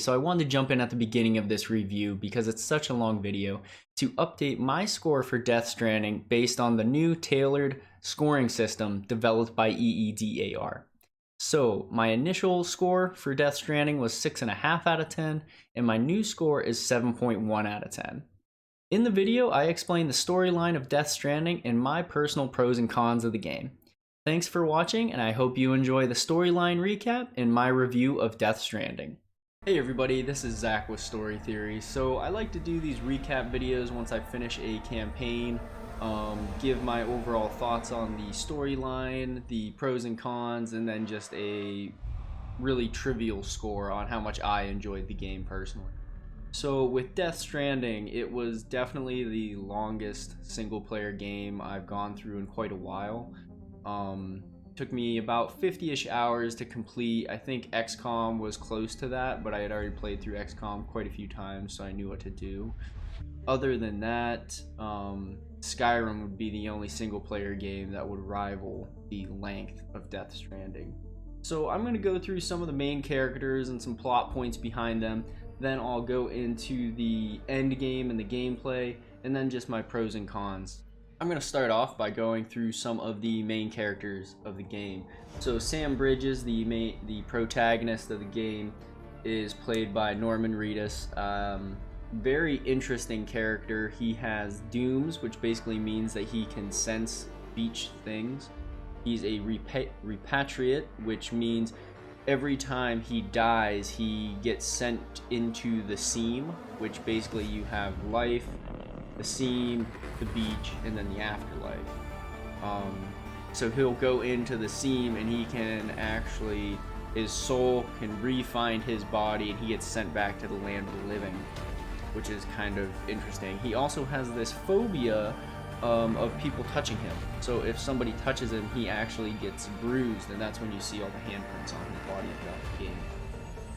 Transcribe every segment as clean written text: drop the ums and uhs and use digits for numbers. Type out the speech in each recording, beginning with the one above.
so I wanted to jump in at the beginning of this review because it's such a long video to update my score for Death Stranding based on the new tailored scoring system developed by EEDAR. So my initial score for Death Stranding was 6.5 out of 10, and my new score is 7.1 out of 10. In the video, I explain the storyline of Death Stranding and my personal pros and cons of the game. Thanks for watching, and I hope you enjoy the storyline recap and my review of Death Stranding. Hey everybody, this is Zach with Story Theory. So I like to do these recap videos once I finish a campaign, give my overall thoughts on the storyline, the pros and cons, and then just a really trivial score on how much I enjoyed the game personally. So with Death Stranding, it was definitely the longest single player game I've gone through in quite a while. Took me about 50-ish hours to complete. I think XCOM was close to that, but I had already played through XCOM quite a few times, so I knew what to do. Other than that, Skyrim would be the only single player game that would rival the length of Death Stranding. So I'm going to go through some of the main characters and some plot points behind them. Then I'll go into the end game and the gameplay, and then just my pros and cons. I'm going to start off by going through some of the main characters of the game. So Sam Bridges, the protagonist of the game, is played by Norman Reedus. Very interesting character. He has dooms, which basically means that he can sense beach things. He's a repatriate, which means every time he dies, he gets sent into the seam, which basically you have life, the seam, the beach, and then the afterlife. So he'll go into the seam and he can actually, his soul can re-find his body and he gets sent back to the land of the living, which is kind of interesting. He also has this phobia of people touching him. So if somebody touches him, he actually gets bruised, and that's when you see all the handprints on his body throughout the game.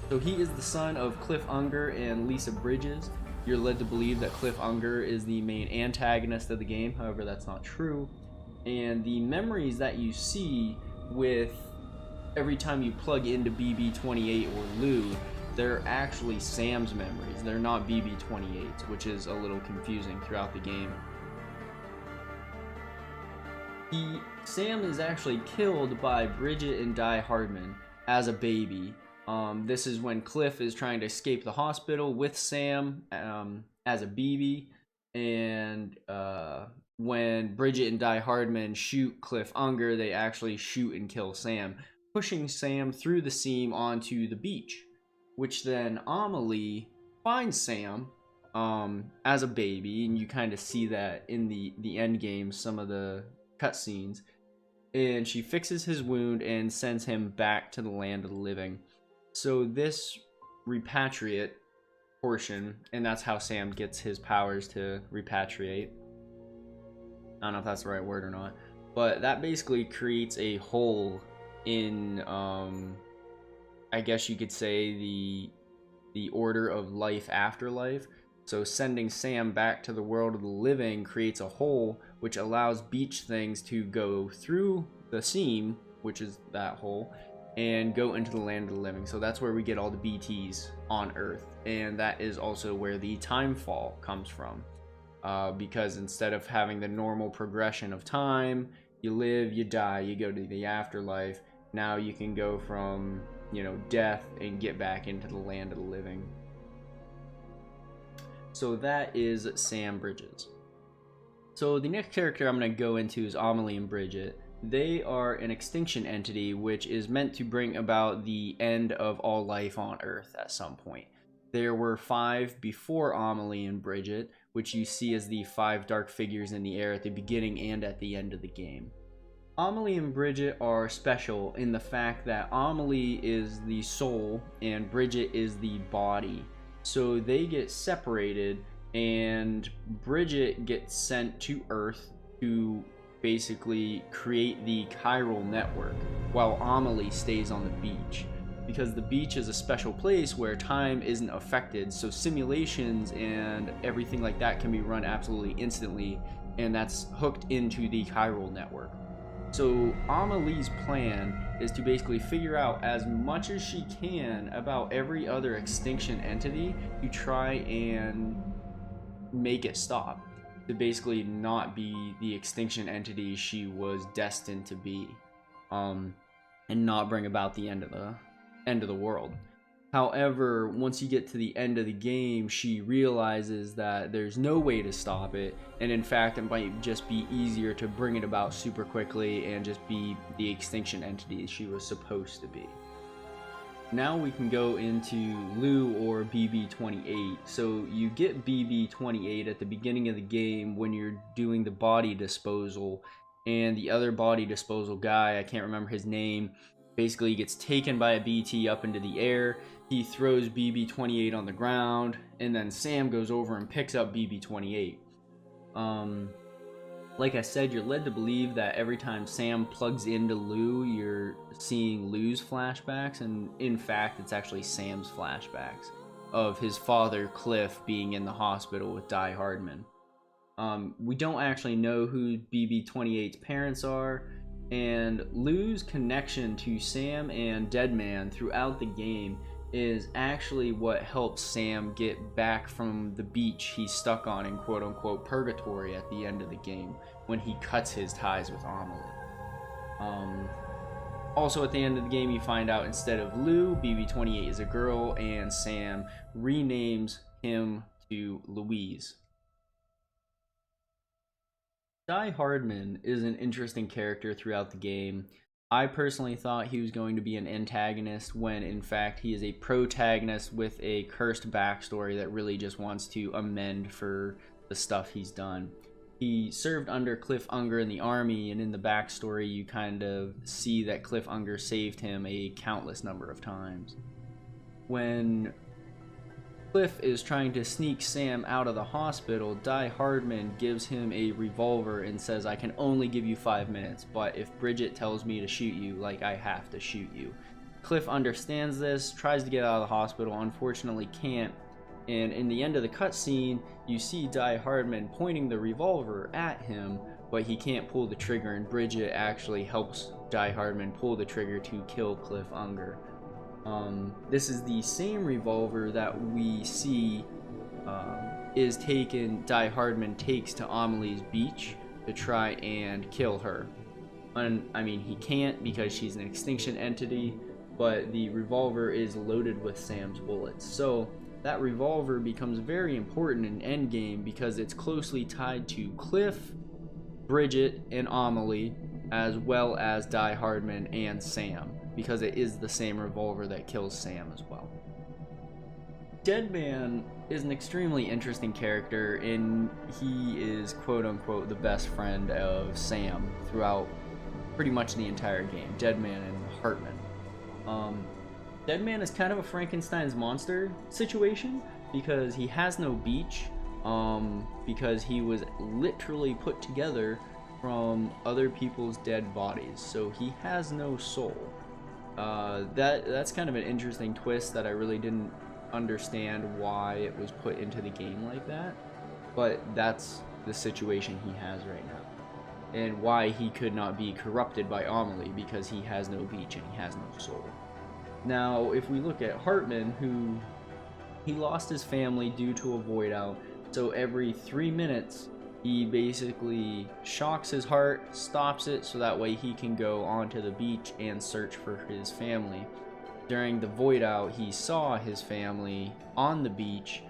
So he is the son of Cliff Unger and Lisa Bridges. You're led to believe that Cliff Unger is the main antagonist of the game, however that's not true. And the memories that you see with every time you plug into BB-28 or Lou, they're actually Sam's memories. They're not BB-28's, which is a little confusing throughout the game. Sam is actually killed by Bridget and Die Hardman as a baby. This is when Cliff is trying to escape the hospital with Sam as a BB, and when Bridget and Die Hardman shoot Cliff Unger, they actually shoot and kill Sam, pushing Sam through the seam onto the beach, which then Amelie finds Sam as a baby, and you kind of see that in the end game, some of the cutscenes, and she fixes his wound and sends him back to the land of the living. So this repatriate portion, and that's how Sam gets his powers to repatriate. I don't know if that's the right word or not, but that basically creates a hole in, I guess you could say, the order of life after life. So sending Sam back to the world of the living creates a hole which allows beach things to go through the seam, which is that hole, and go into the land of the living. So that's where we get all the BTs on Earth, and that is also where the time fall comes from. Because instead of having the normal progression of time, you live, you die, you go to the afterlife, now you can go from, death and get back into the land of the living. So that is Sam Bridges. So the next character I'm going to go into is Amelie and Bridget. They are an extinction entity which is meant to bring about the end of all life on Earth at some point. There were 5 before Amelie and Bridget, which you see as the 5 dark figures in the air at the beginning and at the end of the game. Amelie and Bridget are special in the fact that Amelie is the soul and Bridget is the body. So they get separated, and Bridget gets sent to Earth to basically create the chiral network, while Amelie stays on the beach. Because the beach is a special place where time isn't affected, so simulations and everything like that can be run absolutely instantly, and that's hooked into the chiral network. So Amelie's plan is to basically figure out as much as she can about every other extinction entity to try and make it stop, to basically not be the extinction entity she was destined to be, and not bring about the end of the world. However, once you get to the end of the game, she realizes that there's no way to stop it, and in fact, it might just be easier to bring it about super quickly and just be the extinction entity she was supposed to be. Now we can go into Lou, or BB-28. So you get BB-28 at the beginning of the game when you're doing the body disposal, and the other body disposal guy, I can't remember his name, basically gets taken by a BT up into the air. He throws BB-28 on the ground, and then Sam goes over and picks up BB-28. Like I said, you're led to believe that every time Sam plugs into Lou, you're seeing Lou's flashbacks, and in fact, it's actually Sam's flashbacks of his father, Cliff, being in the hospital with Die Hardman. We don't actually know who BB-28's parents are, and Lou's connection to Sam and Deadman throughout the game is actually what helps Sam get back from the beach he's stuck on in quote-unquote purgatory at the end of the game when he cuts his ties with Amelie. Also at the end of the game, you find out instead of Lou, BB-28 is a girl, and Sam renames him to Louise. Die Hardman is an interesting character throughout the game. I personally thought he was going to be an antagonist when in fact he is a protagonist with a cursed backstory that really just wants to amend for the stuff he's done. He served under Cliff Unger in the army, and in the backstory you kind of see that Cliff Unger saved him a countless number of times. When Cliff is trying to sneak Sam out of the hospital, Die Hardman gives him a revolver and says, "I can only give you 5 minutes, but if Bridget tells me to shoot you, like, I have to shoot you." Cliff understands this, tries to get out of the hospital, unfortunately can't, and in the end of the cutscene, you see Die Hardman pointing the revolver at him, but he can't pull the trigger, and Bridget actually helps Die Hardman pull the trigger to kill Cliff Unger. This is the same revolver that we see Die Hardman takes to Amelie's beach to try and kill her. And I mean, he can't because she's an extinction entity, but the revolver is loaded with Sam's bullets. So that revolver becomes very important in Endgame because it's closely tied to Cliff, Bridget, and Amelie, as well as Die Hardman and Sam, because it is the same revolver that kills Sam as well. Deadman is an extremely interesting character, and he is quote-unquote the best friend of Sam throughout pretty much the entire game, Deadman and Hartman. Deadman is kind of a Frankenstein's monster situation because he has no beach, because he was literally put together from other people's dead bodies, so he has no soul. That's kind of an interesting twist that I really didn't understand why it was put into the game like that, but that's the situation he has right now, and why he could not be corrupted by Amelie, because he has no beach and he has no soul. Now, if we look at Hartman, he lost his family due to a void out, so every 3 minutes he basically shocks his heart, stops it, so that way he can go onto the beach and search for his family. During the void out, he saw his family on the beach,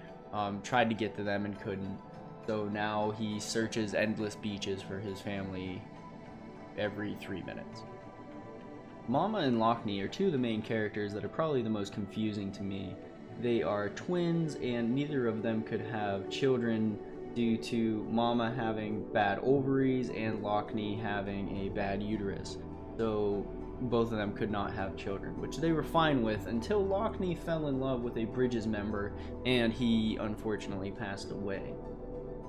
tried to get to them and couldn't. So now he searches endless beaches for his family every 3 minutes. Mama and Lockney are two of the main characters that are probably the most confusing to me. They are twins, and neither of them could have children due to Mama having bad ovaries and Lockney having a bad uterus. So both of them could not have children, which they were fine with until Lockney fell in love with a Bridges member and he unfortunately passed away.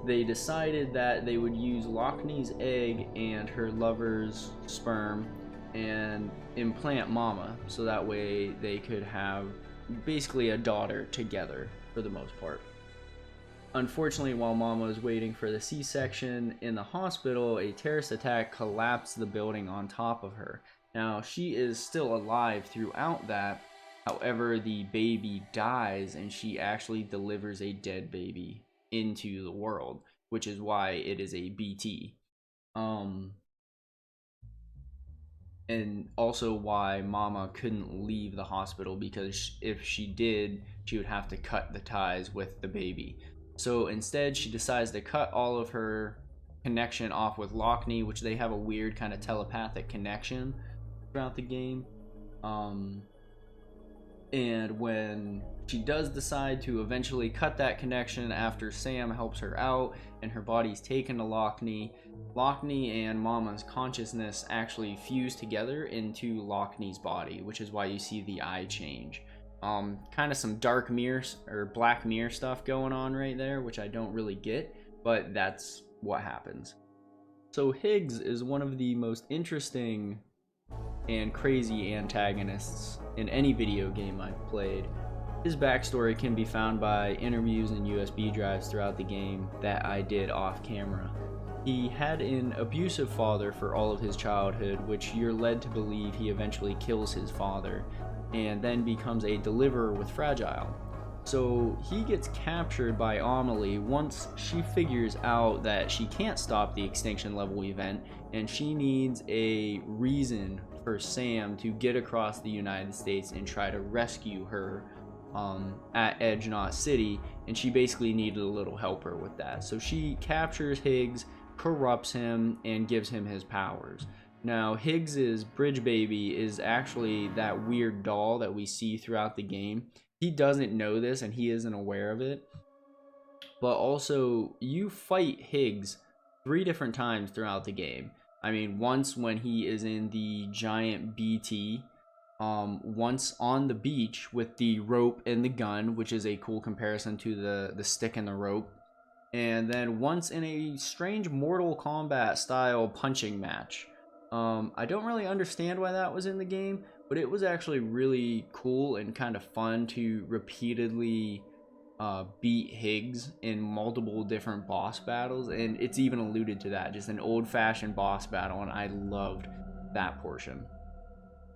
They decided that they would use Lockney's egg and her lover's sperm and implant Mama, so that way they could have basically a daughter together for the most part. Unfortunately, while Mama was waiting for the C-section in the hospital, a terrorist attack collapsed the building on top of her. Now, she is still alive throughout that. However, the baby dies and she actually delivers a dead baby into the world, which is why it is a BT. And also why Mama couldn't leave the hospital, because if she did, she would have to cut the ties with the baby. So instead, she decides to cut all of her connection off with Lockney, which they have a weird kind of telepathic connection throughout the game. And when she does decide to eventually cut that connection after Sam helps her out and her body's taken to Lockney, Lockney and Mama's consciousness actually fuse together into Lockney's body, which is why you see the eye change. Kind of some dark mirror or black mirror stuff going on right there, which I don't really get, but that's what happens. So Higgs is one of the most interesting and crazy antagonists in any video game I've played. His backstory can be found by interviews and USB drives throughout the game that I did off camera. He had an abusive father for all of his childhood, which you're led to believe he eventually kills his father, and then becomes a deliverer with Fragile. So he gets captured by Amelie once she figures out that she can't stop the extinction level event, and she needs a reason for Sam to get across the United States and try to rescue her at Edge Knot City, and she basically needed a little helper with that. So she captures Higgs, corrupts him, and gives him his powers. Now, Higgs's bridge baby is actually that weird doll that we see throughout the game. He doesn't know this and he isn't aware of it. But also, you fight Higgs 3 different times throughout the game. I mean, once when he is in the giant BT, once on the beach with the rope and the gun, which is a cool comparison to the stick and the rope. And then once in a strange Mortal Kombat style punching match. I don't really understand why that was in the game, but it was actually really cool and kind of fun to repeatedly beat Higgs in multiple different boss battles, and it's even alluded to that, just an old-fashioned boss battle, and I loved that portion.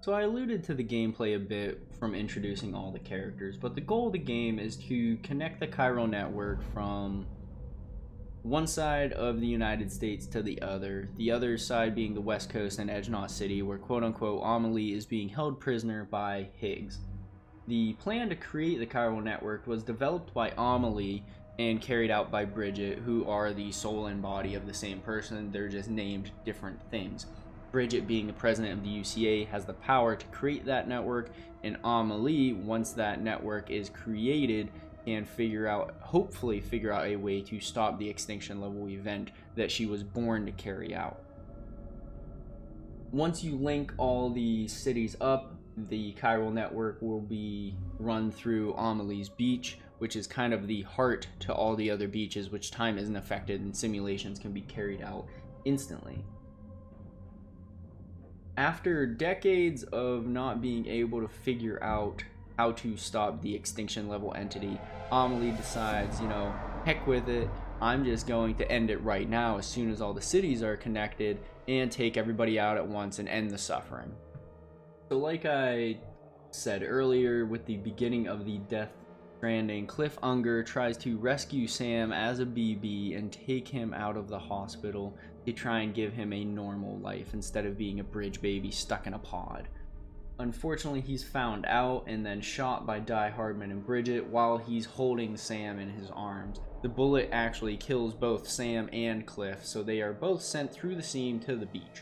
So I alluded to the gameplay a bit from introducing all the characters, but the goal of the game is to connect the chiral network from one side of the United States to the other side being the West Coast and Edge Knot City, where quote-unquote Amelie is being held prisoner by Higgs. The plan to create the chiral network was developed by Amelie and carried out by Bridget, who are the soul and body of the same person. They're just named different things. Bridget, being the president of the UCA, has the power to create that network, and Amelie, once that network is created, can hopefully figure out a way to stop the extinction level event that she was born to carry out. Once you link all the cities up, the chiral network will be run through Amelie's beach, which is kind of the heart to all the other beaches, which time isn't affected and simulations can be carried out instantly. After decades of not being able to figure out how to stop the extinction level entity, Amelie decides, heck with it, I'm just going to end it right now as soon as all the cities are connected and take everybody out at once and end the suffering. So like I said earlier, with the beginning of the Death Stranding, Cliff Unger tries to rescue Sam as a BB and take him out of the hospital to try and give him a normal life instead of being a bridge baby stuck in a pod. Unfortunately, he's found out and then shot by Die Hardman and Bridget while he's holding Sam in his arms. The bullet actually kills both Sam and Cliff, so they are both sent through the scene to the beach.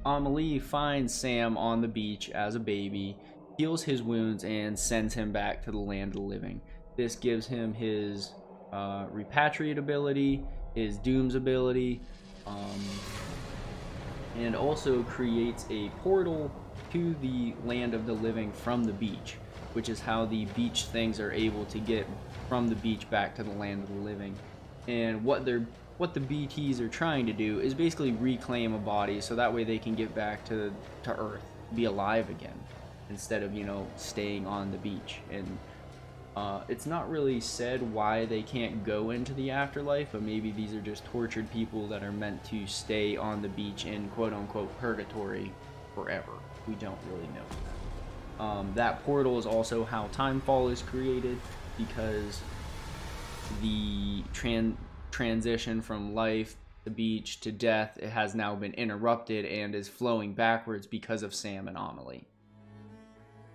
Amelie finds Sam on the beach as a baby, heals his wounds, and sends him back to the land of the living. This gives him his repatriate ability, his Doom's ability, and also creates a portal to the land of the living from the beach, which is how the beach things are able to get from the beach back to the land of the living. And what the BTs are trying to do is basically reclaim a body so that way they can get back to Earth, be alive again, instead of, staying on the beach. And It's not really said why they can't go into the afterlife, but maybe these are just tortured people that are meant to stay on the beach in quote-unquote purgatory forever. We don't really know. That portal is also how Timefall is created, because the transition from life, the beach, to death, it has now been interrupted and is flowing backwards because of Sam and Amelie.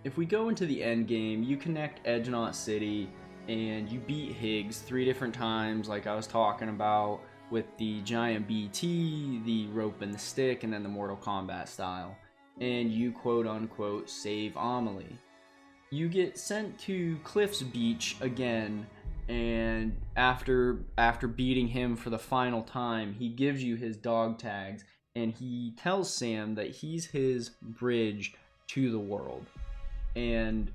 If we go into the end game, you connect Edgenot City and you beat Higgs 3 different times, like I was talking about, with the giant BT, the rope and the stick, and then the Mortal Kombat style. And you quote-unquote save Amelie. You get sent to Cliff's Beach again, and after beating him for the final time, he gives you his dog tags, and he tells Sam that he's his bridge to the world. And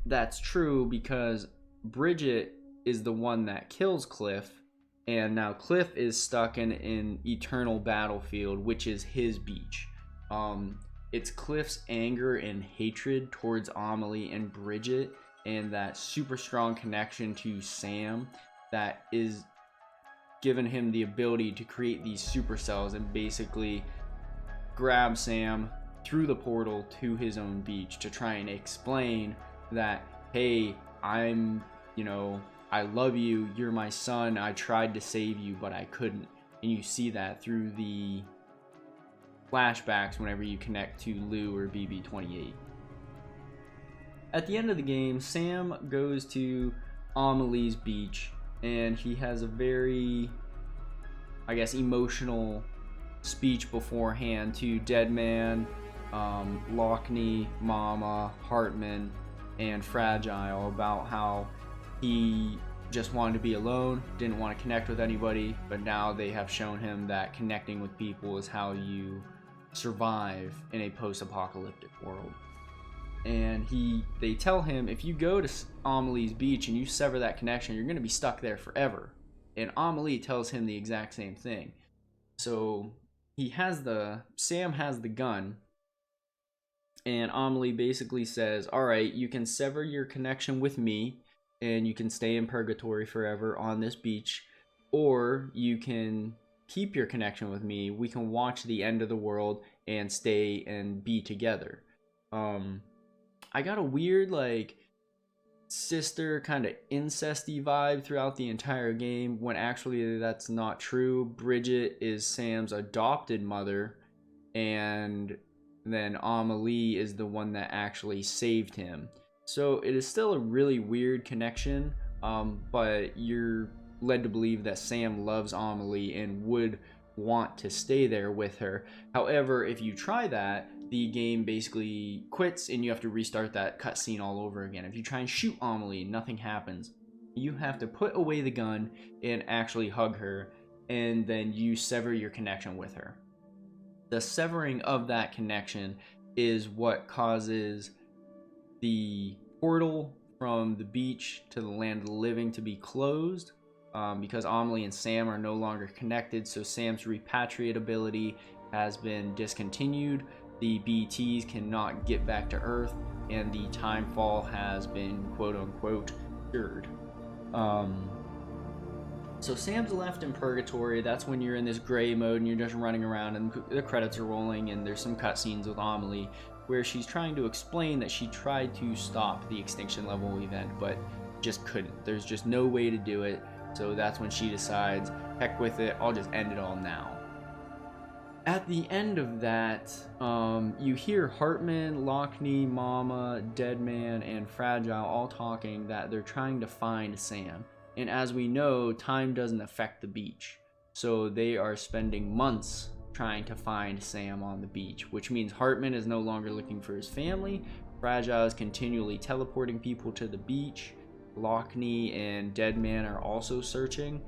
that's true because Bridget is the one that kills Cliff, and now Cliff is stuck in an eternal battlefield, which is his beach. It's Cliff's anger and hatred towards Amelie and Bridget, and that super strong connection to Sam that is given him the ability to create these supercells and basically grab Sam through the portal to his own beach to try and explain that, hey, I love you, you're my son, I tried to save you, but I couldn't. And you see that through the flashbacks whenever you connect to Lou or BB-28. At the end of the game, Sam goes to Amelie's beach, and he has a very, I guess, emotional speech beforehand to Deadman, Lockney, Mama, Hartman, and Fragile about how he just wanted to be alone, didn't want to connect with anybody, but now they have shown him that connecting with people is how you survive in a post-apocalyptic world. And they tell him, if you go to Amelie's beach and you sever that connection, you're going to be stuck there forever. And Amelie tells him the exact same thing. So Sam has the gun, and Amelie basically says, alright, you can sever your connection with me, and you can stay in purgatory forever on this beach, or you can keep your connection with me, we can watch the end of the world and stay and be together. I got a weird, like, sister kind of incesty vibe throughout the entire game, when actually that's not true. Bridget is Sam's adopted mother, and then Amelie is the one that actually saved him. So it is still a really weird connection, but you're led to believe that Sam loves Amelie and would want to stay there with her. However, if you try that, the game basically quits and you have to restart that cutscene all over again. If you try and shoot Amelie, nothing happens. You have to put away the gun and actually hug her, and then you sever your connection with her. The severing of that connection is what causes the portal from the beach to the land of the living to be closed, because Amelie and Sam are no longer connected, so Sam's repatriate ability has been discontinued. The BTs cannot get back to Earth, and the Timefall has been quote-unquote cured. So Sam's left in purgatory. That's when you're in this gray mode and you're just running around and the credits are rolling, and there's some cutscenes with Amelie where she's trying to explain that she tried to stop the extinction level event but just couldn't. There's just no way to do it, so that's when she decides, heck with it, I'll just end it all now. At the end of that, you hear Hartman, Lockney, Mama, Deadman, and Fragile all talking that they're trying to find Sam. And as we know, time doesn't affect the beach. So they are spending months trying to find Sam on the beach, which means Hartman is no longer looking for his family. Fragile is continually teleporting people to the beach. Lockney and Deadman are also searching.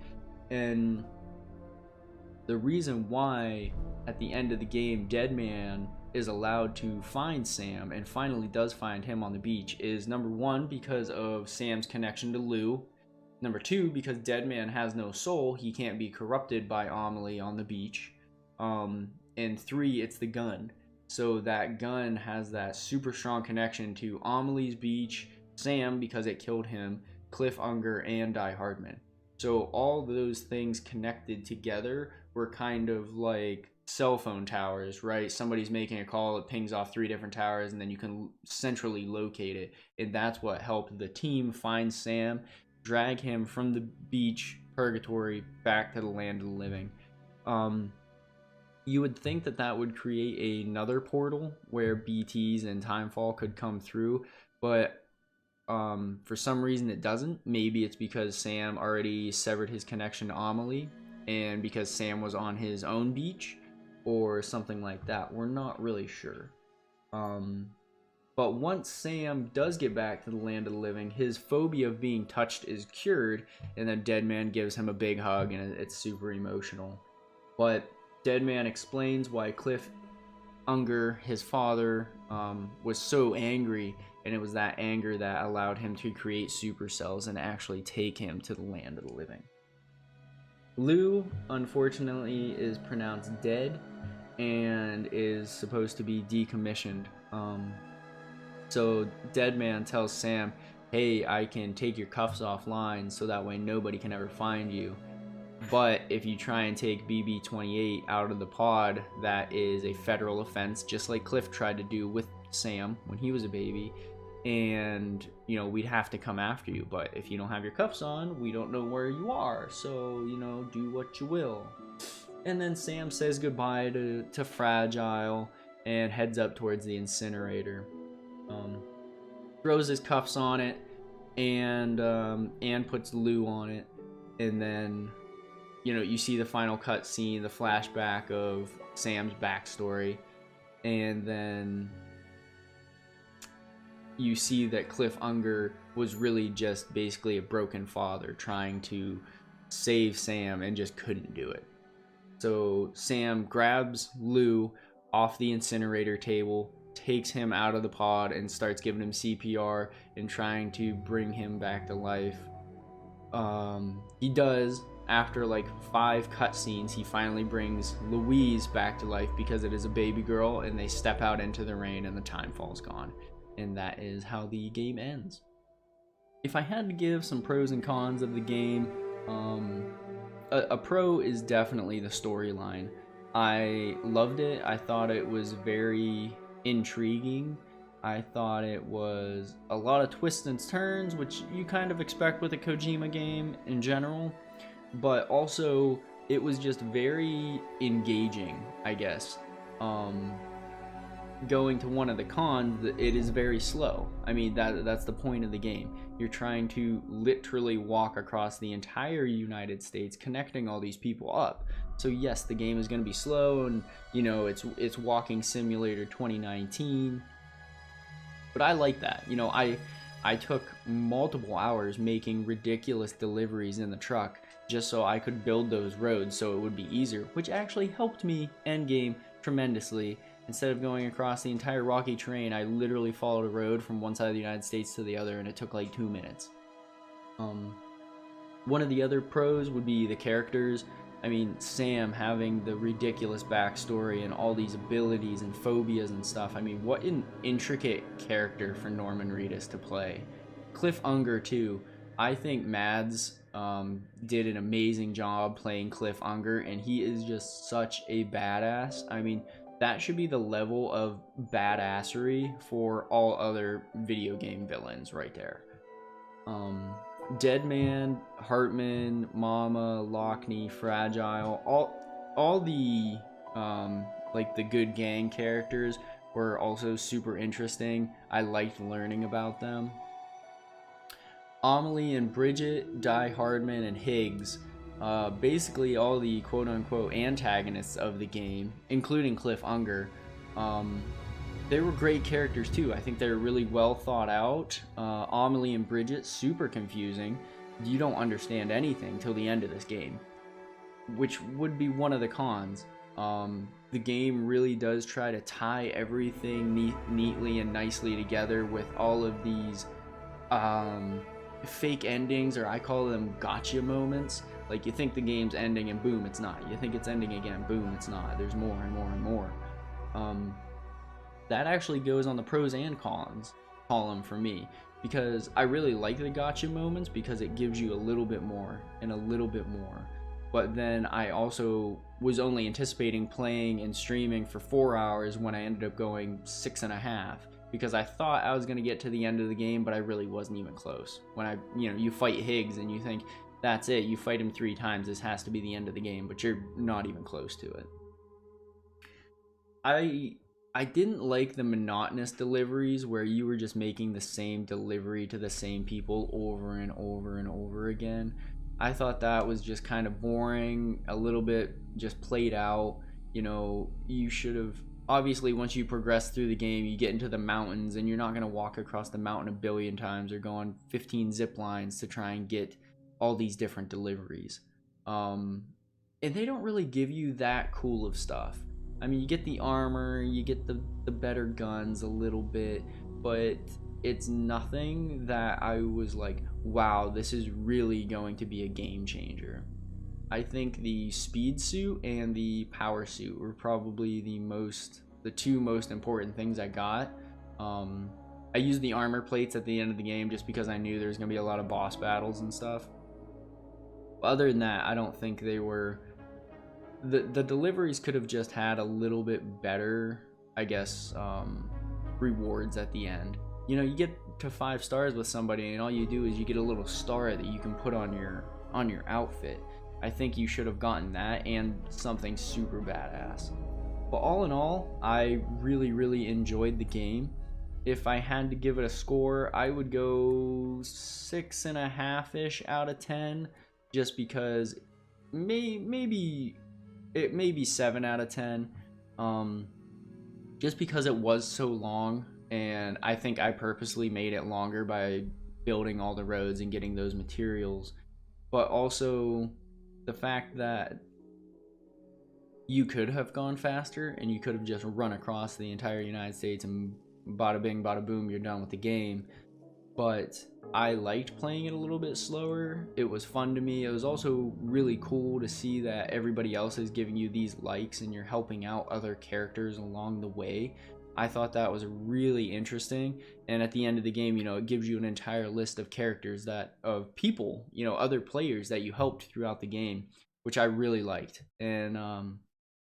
And the reason why at the end of the game Deadman is allowed to find Sam and finally does find him on the beach is, number one, because of Sam's connection to Lou. Number two, because Deadman has no soul, he can't be corrupted by Amelie on the beach. And three, it's the gun. So that gun has that super strong connection to Amelie's beach Sam because it killed him, Cliff Unger, and Die Hardman. So all those things connected together were kind of like cell phone towers, right? Somebody's making a call, it pings off 3 different towers, and then you can centrally locate it. And that's what helped the team find Sam, drag him from the beach purgatory back to the land of the living. You would think that that would create another portal where BTs and Timefall could come through, but for some reason it doesn't. Maybe it's because Sam already severed his connection to Amelie, and because Sam was on his own beach, or something like that. We're not really sure. But once Sam does get back to the land of the living, his phobia of being touched is cured, and then Deadman gives him a big hug, and it's super emotional. But Deadman explains why Cliff Unger, his father, was so angry, and it was that anger that allowed him to create supercells and actually take him to the land of the living. Lou, unfortunately, is pronounced dead and is supposed to be decommissioned. So Deadman tells Sam, hey, I can take your cuffs offline so that way nobody can ever find you. But if you try and take BB-28 out of the pod, that is a federal offense, just like Cliff tried to do with Sam when he was a baby. And, you know, we'd have to come after you. But if you don't have your cuffs on, we don't know where you are. So, you know, do what you will. And then Sam says goodbye to Fragile and heads up towards the incinerator. Throws his cuffs on it, and puts Lou on it. And then, you know, you see the final cut scene, the flashback of Sam's backstory, and then you see that Cliff Unger was really just basically a broken father trying to save Sam and just couldn't do it. So Sam grabs Lou off the incinerator table, takes him out of the pod, and starts giving him CPR and trying to bring him back to life. He does. After like 5 cutscenes, he finally brings Louise back to life because it is a baby girl, and they step out into the rain and the Timefall's gone. And that is how the game ends. If I had to give some pros and cons of the game, a pro is definitely the storyline. I loved it. I thought it was very intriguing. I thought it was a lot of twists and turns, which you kind of expect with a Kojima game in general. But also, it was just very engaging, I guess. Going to one of the cons, it is very slow. I mean, that's the point of the game. You're trying to literally walk across the entire United States, connecting all these people up. So yes, the game is going to be slow, and you know, it's Walking Simulator 2019. But I like that. You know, I took multiple hours making ridiculous deliveries in the truck just so I could build those roads so it would be easier, which actually helped me endgame tremendously. Instead of going across the entire rocky terrain, I literally followed a road from one side of the United States to the other, and it took like 2 minutes. One of the other pros would be the characters. I mean, Sam having the ridiculous backstory and all these abilities and phobias and stuff. I mean, what an intricate character for Norman Reedus to play. Cliff Unger too. I think Mads did an amazing job playing Cliff Unger, and he is just such a badass. I mean, that should be the level of badassery for all other video game villains right there. Deadman, Hartman, Mama, Lockney, Fragile, all the like the good gang characters were also super interesting. I liked learning about them. Amelie and Bridget, Die Hardman, and Higgs, basically all the quote-unquote antagonists of the game, including Cliff Unger, they were great characters too. I think they're really well thought out. Amelie and Bridget, super confusing. You don't understand anything till the end of this game, which would be one of the cons. The game really does try to tie everything neatly and nicely together with all of these fake endings, or I call them gotcha moments. Like, you think the game's ending and boom, it's not. You think it's ending again, boom, it's not. There's more and more and more. That actually goes on the pros and cons column for me, because I really like the gotcha moments because it gives you a little bit more and a little bit more. But then I also was only anticipating playing and streaming for 4 hours when I ended up going 6.5, because I thought I was going to get to the end of the game, but I really wasn't even close. When you fight Higgs and you think, that's it, you fight him 3 times, this has to be the end of the game, but you're not even close to it. I didn't like the monotonous deliveries where you were just making the same delivery to the same people over and over and over again. I thought that was just kind of boring, a little bit just played out. You should have, obviously once you progress through the game, you get into the mountains and you're not going to walk across the mountain a billion times or go on 15 zip lines to try and get all these different deliveries. And they don't really give you that cool of stuff. I mean, you get the armor, you get the better guns a little bit, but it's nothing that I was like, wow, this is really going to be a game changer. I think the speed suit and the power suit were probably the two most important things I got. I used the armor plates at the end of the game just because I knew there was going to be a lot of boss battles and stuff. Other than that, I don't think they were... The deliveries could have just had a little bit better, I guess, rewards at the end. You get to 5 stars with somebody and all you do is you get a little star that you can put on your outfit. I think you should have gotten that and something super badass. But all in all, I really enjoyed the game. If I had to give it a score, I would go 6.5-ish out of 10, just because maybe 7 out of 10, just because it was so long, and I think I purposely made it longer by building all the roads and getting those materials. But also the fact that you could have gone faster and you could have just run across the entire United States and bada bing bada boom, you're done with the game. But I liked playing it a little bit slower. It was fun to me. It was also really cool to see that everybody else is giving you these likes and you're helping out other characters along the way. I thought that was really interesting. And at the end of the game, it gives you an entire list of characters of people, other players that you helped throughout the game, which I really liked. And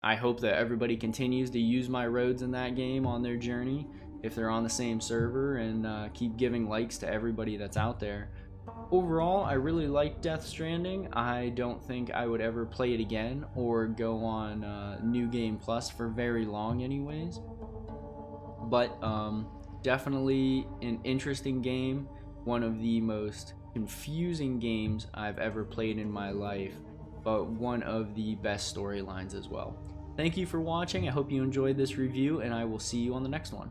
I hope that everybody continues to use my roads in that game on their journey, if they're on the same server, and keep giving likes to everybody that's out there. Overall, I really like Death Stranding. I don't think I would ever play it again or go on New Game Plus for very long anyways. But definitely an interesting game, one of the most confusing games I've ever played in my life, but one of the best storylines as well. Thank you for watching. I hope you enjoyed this review, and I will see you on the next one.